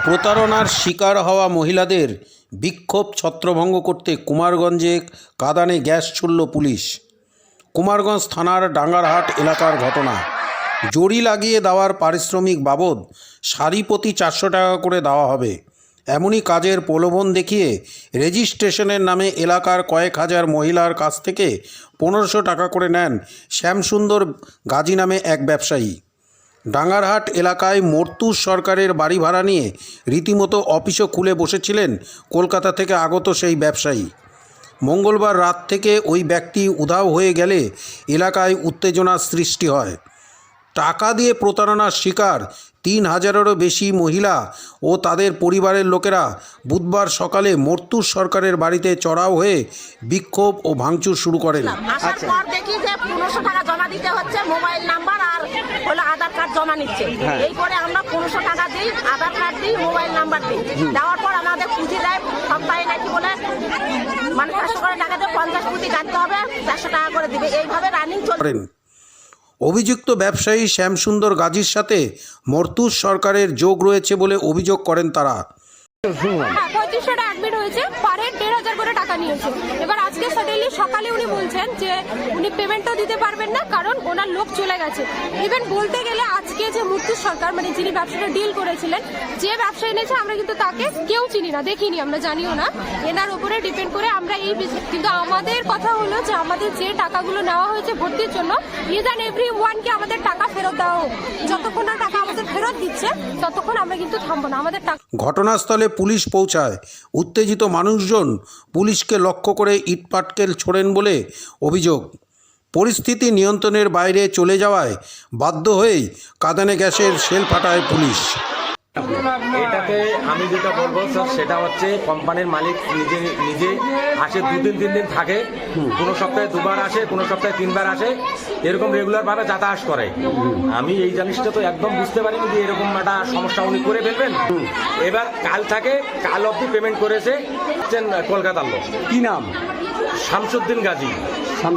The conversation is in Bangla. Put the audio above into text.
প্রতারণার শিকার হওয়া মহিলাদের বিক্ষোভ ছত্রভঙ্গ করতে কুমারগঞ্জে কাঁদানে গ্যাস ছুড়ল পুলিশ। কুমারগঞ্জ থানার ডাঙ্গারহাট এলাকার ঘটনা। জরি লাগিয়ে দেওয়ার পারিশ্রমিক বাবদ সারি প্রতি 400 টাকা করে দেওয়া হবে, এমনই কাজের প্রলোভন দেখিয়ে রেজিস্ট্রেশনের নামে এলাকার কয়েক হাজার মহিলার কাছ থেকে 1500 টাকা করে নেন শ্যামসুন্দর গাজী নামে এক ব্যবসায়ী। ডাঙ্গারহাট এলাকায় মর্তুজ সরকারের বাড়ি ভাড়া নিয়ে রীতিমতো অফিসও খুলে বসেছিলেন কলকাতা থেকে আগত সেই ব্যবসায়ী। মঙ্গলবার রাত থেকে ওই ব্যক্তি উধাও হয়ে গেলে এলাকায় উত্তেজনার সৃষ্টি হয়। টাকা দিয়ে প্রতারণার শিকার 3000-এরও বেশি মহিলা ও তাদের পরিবারের লোকেরা বুধবার সকালে মর্তুজ সরকারের বাড়িতে চড়াও হয়ে বিক্ষোভ ও ভাঙচুর শুরু করেন। আসার পর দেখি যে 1500 টাকা জমা দিতে হচ্ছে, মোবাইল নাম্বার আর হলো আধার কার্ড জমা নিচ্ছে। এই করে আমরা 1500 টাকা দিই, আধার কার্ড দিই, মোবাইল নাম্বার দিই। দেওয়ার পর আমাদের পুঁজি দেয় সপ্তাহে নাকি বলে মানে 500 করে টাকা দিয়ে 50 পুঁজি কাটতে হবে, 400 টাকা করে দিবে। এইভাবে রানিং চলে। অভিযুক্ত ব্যবসায়ী শ্যামসুন্দর গাজীর সাথে মর্তুজ সরকারের যোগ রয়েছে বলে অভিযোগ করেন তারা। 3500 অ্যাডমিট হয়েছে, পার হেড 1500 করে টাকা নিয়েছে। এবার আজকে সাডেনলি সকালে উনি বলছেন যে উনি পেমেন্টও দিতে পারবেন না, কারণ ওনার লোক চলে গেছে। ইভেন বলতে গেলে আজকে যে মর্তুজ সরকার মানে যিনি ব্যবসাটা ডিল করেছিলেন, যে ব্যবসা এনেছে আমরা কিন্তু তাকে কেউ চিনি না, দেখিনি, আমরা জানিও না। এনার উপরে ডিপেন্ড করে আমরা এই কিন্তু আমাদের কথা হলো যে আমাদের যে টাকাগুলো নেওয়া হয়েছে ভর্তির জন্য, ইজ অ্যান্ড এভরি ওয়ানকে আমাদের টাকা ফেরত দেওয়া হোক। যতক্ষণ না টাকা আমাদের ফেরত দিচ্ছে ততক্ষণ আমরা কিন্তু থামবো না, আমাদের টাকা। ঘটনাস্থলে পুলিশ পৌঁছায়। উত্তেজিত মানুষজন পুলিশকে লক্ষ্য করে ইটপাটকেল ছোড়েন বলে অভিযোগ। পরিস্থিতি নিয়ন্ত্রণের বাইরে চলে যাওয়ায় বাধ্য হয়েই কাঁদানে গ্যাসের শেল ফাটায় পুলিশ। এটাতে আমি যেটা বলবো স্যার, সেটা হচ্ছে কোম্পানির মালিক নিজে আসে, 2-3 দিন থাকে, কোনো সপ্তাহে 2বার আসে, কোনো সপ্তাহে 3বার আসে, এরকম রেগুলারভাবে যাতায়াত করে। আমি এই জিনিসটা তো একদম বুঝতে পারিনি যে এরকম একটা সমস্যা উনি করে ফেলবেন। এবার কাল অবধি পেমেন্ট করেছে কলকাতার লোক। কি নাম? শামসুদ্দিন গাজী।